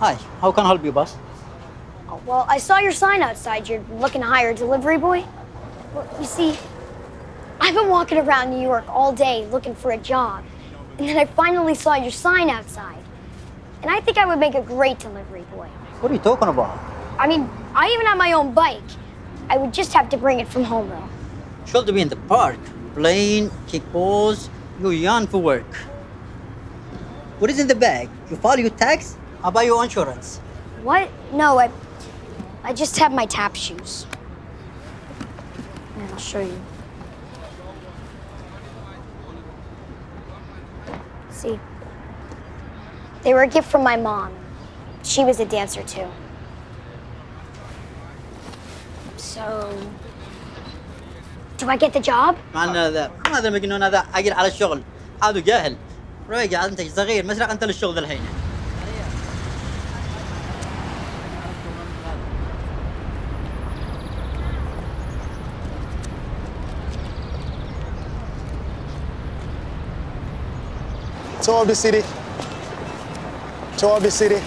Hi, how can I help you, boss? Oh, well, I saw your sign outside. You're looking to hire a delivery boy? Well, you see, I've been walking around New York all day looking for a job. And then I finally saw your sign outside. And I think I would make a great delivery boy. What are you talking about? I mean, I even have my own bike. I would just have to bring it from home, though. Should be in the park, playing, kick balls. You're young for work. What is in the bag? You file your tax? I'll buy your insurance. What? No, I just have my tap shoes. And I'll show you. See? They were a gift from my mom. She was a dancer, too. So, do I get the job? معنى هذا المجنون هذا عقل على الشغل. هذا جاهل. راجع انت صغير مسرق انت للشغل الحين. Tour the city. Tour the city.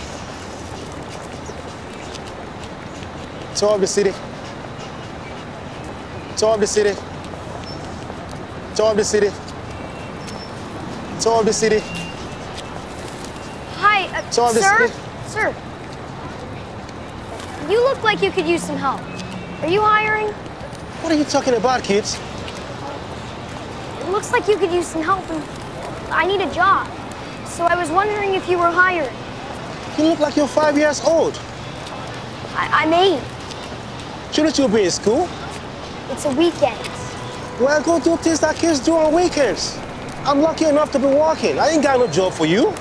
Tour the city. Tour the city. Tour the city. Tour the city. Hi, Tour the sir? city. Sir. You look like you could use some help. Are you hiring? What are you talking about, kids? It looks like you could use some help, and I need a job. So I was wondering if you were hiring. You look like you're 5 years old. I'm 8. Shouldn't you be in school? It's a weekend. Well, go do things that kids do on weekends. I'm lucky enough to be working. I ain't got no job for you.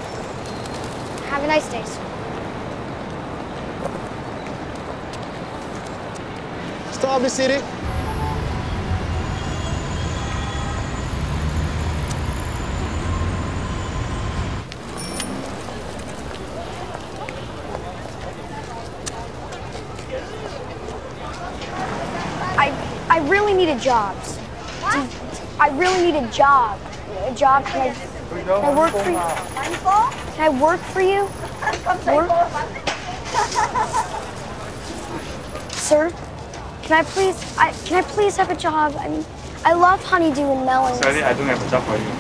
Have a nice day, sir. Stop the city. I really need a job. I really need a job. A job. Can I work for you? Can I work for you? Work? Sir, can I please have a job? I mean, I love honeydew and melons. Sorry, I don't have a job for you.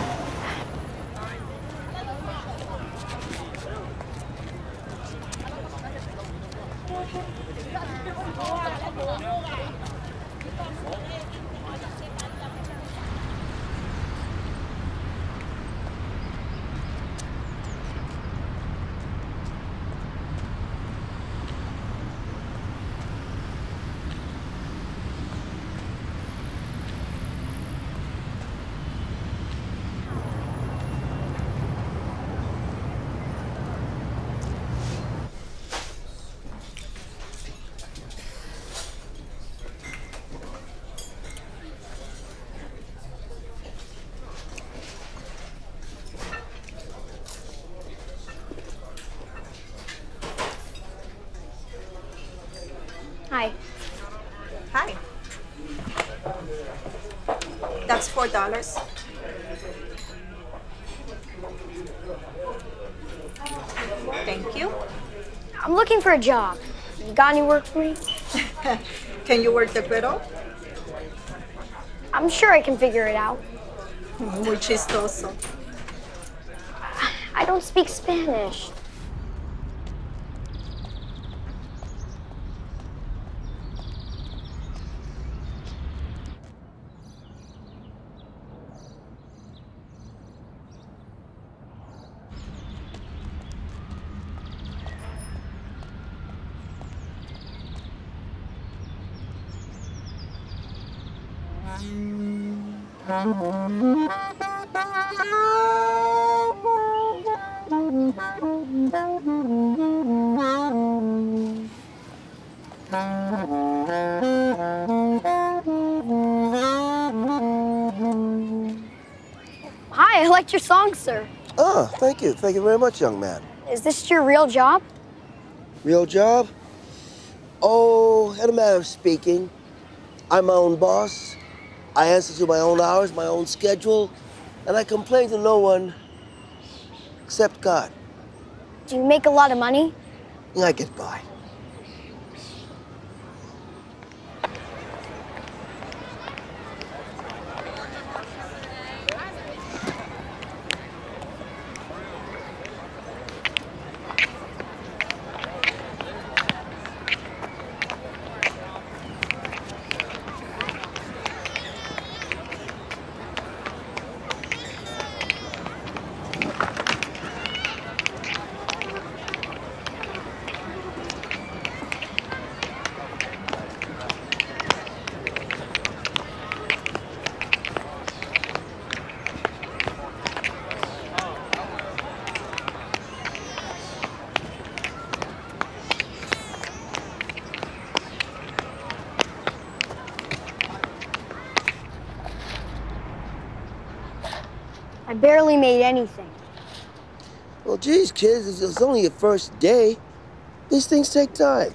Hi. Hi. That's $4. Thank you. I'm looking for a job. You got any work for me? Can you work the griddle? I'm sure I can figure it out. Muy chistoso. I don't speak Spanish. Hi, I liked your song, sir. Oh, thank you. Thank you very much, young man. Is this your real job? Real job? Oh, in a manner of speaking, I'm my own boss. I answer to my own hours, my own schedule, and I complain to no one except God. Do you make a lot of money? I get by. I barely made anything. Well, geez, kids, it's only your first day. These things take time.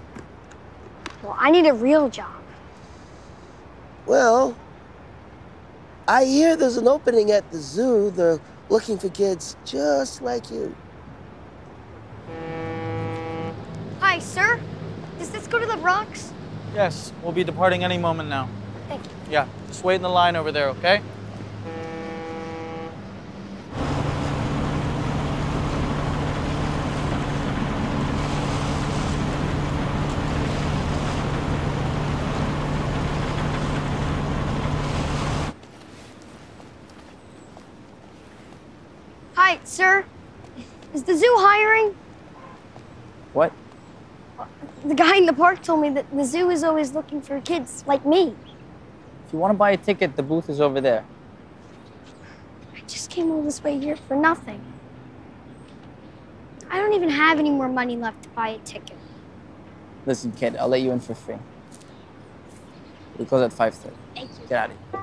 Well, I need a real job. Well, I hear there's an opening at the zoo. They're looking for kids just like you. Hi, sir. Does this go to the Bronx? Yes, we'll be departing any moment now. Thank you. Yeah, just wait in the line over there, okay? Hi, sir. Is the zoo hiring? What? The guy in the park told me that the zoo is always looking for kids like me. If you want to buy a ticket, the booth is over there. I just came all this way here for nothing. I don't even have any more money left to buy a ticket. Listen, kid, I'll let you in for free. We close at 5:30. Thank you. Get out of here.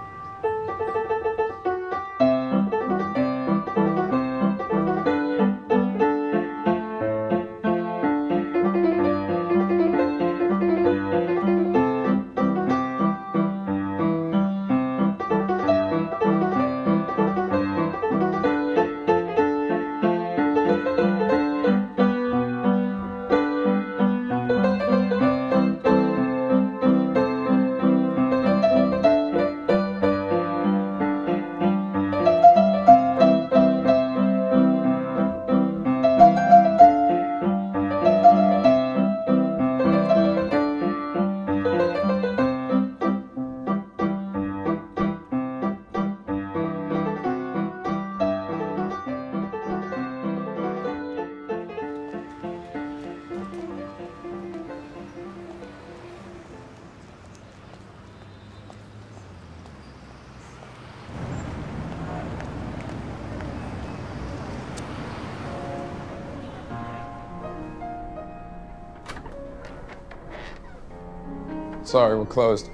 Sorry, we're closed.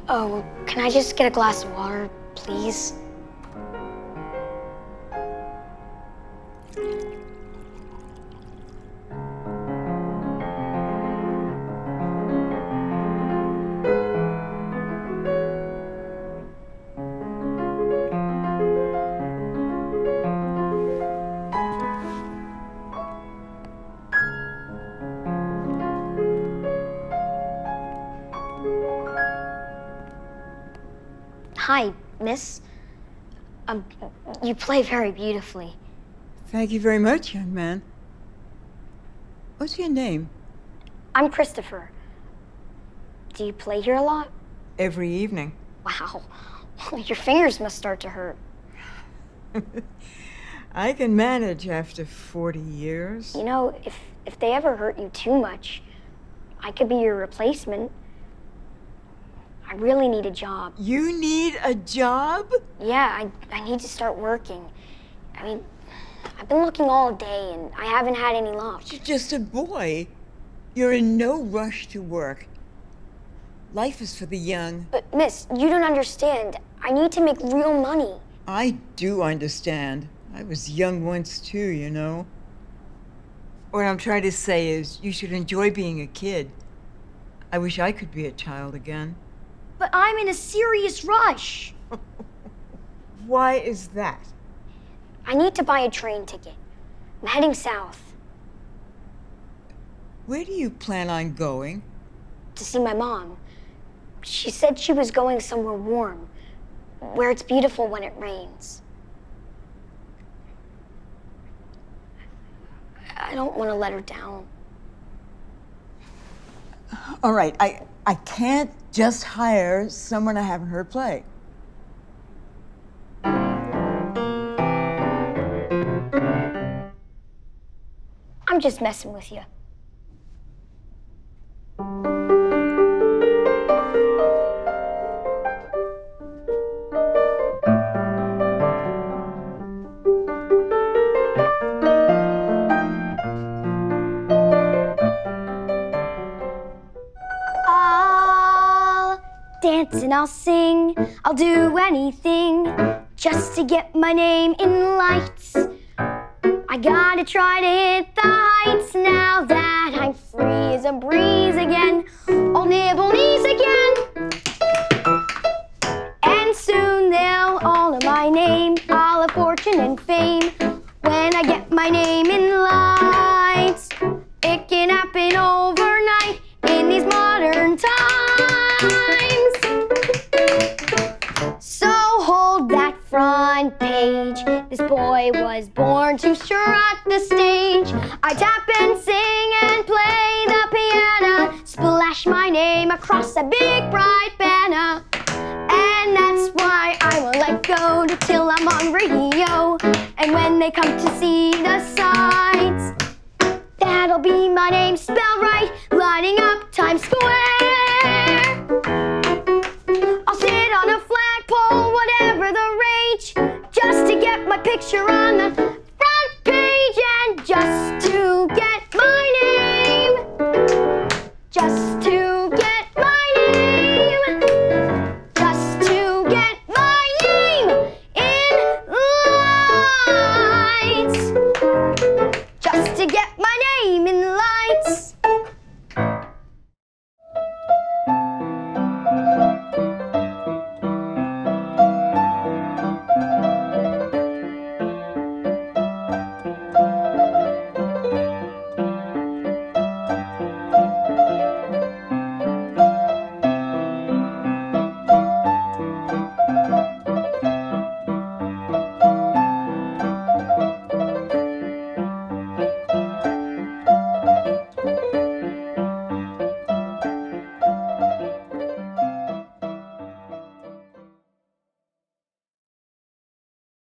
Oh, can I just get a glass of water, please? Hi, miss. You play very beautifully. Thank you very much, young man. What's your name? I'm Christopher. Do you play here a lot? Every evening. Wow. Your fingers must start to hurt. I can manage after 40 years. You know, if they ever hurt you too much, I could be your replacement. I really need a job. You need a job? Yeah, I need to start working. I mean, I've been looking all day and I haven't had any luck. You're just a boy. You're in no rush to work. Life is for the young. But, miss, you don't understand. I need to make real money. I do understand. I was young once too, you know. What I'm trying to say is you should enjoy being a kid. I wish I could be a child again. But I'm in a serious rush. Why is that? I need to buy a train ticket. I'm heading south. Where do you plan on going? To see my mom. She said she was going somewhere warm, where it's beautiful when it rains. I don't want to let her down. All right, I can't just hire someone I haven't heard play. I'm just messing with you. I'll dance and I'll sing, I'll do anything just to get my name in lights. I gotta try to hit the heights now that I'm free as a breeze again. I'll nibble knees again. And soon they'll all know my name. I'll have fortune and fame when I get my name in lights. It can happen overnight in these modern times. So hold that front page. This boy was born to strut the stage. I tap and sing and play the piano, splash my name across a big bright banner. And that's why I won't let go till I'm on radio. And when they come to see the sights, that'll be my name spelled right, lighting up Times Square. I'll sit on a flagpole, whatever the rage, just to get my picture on the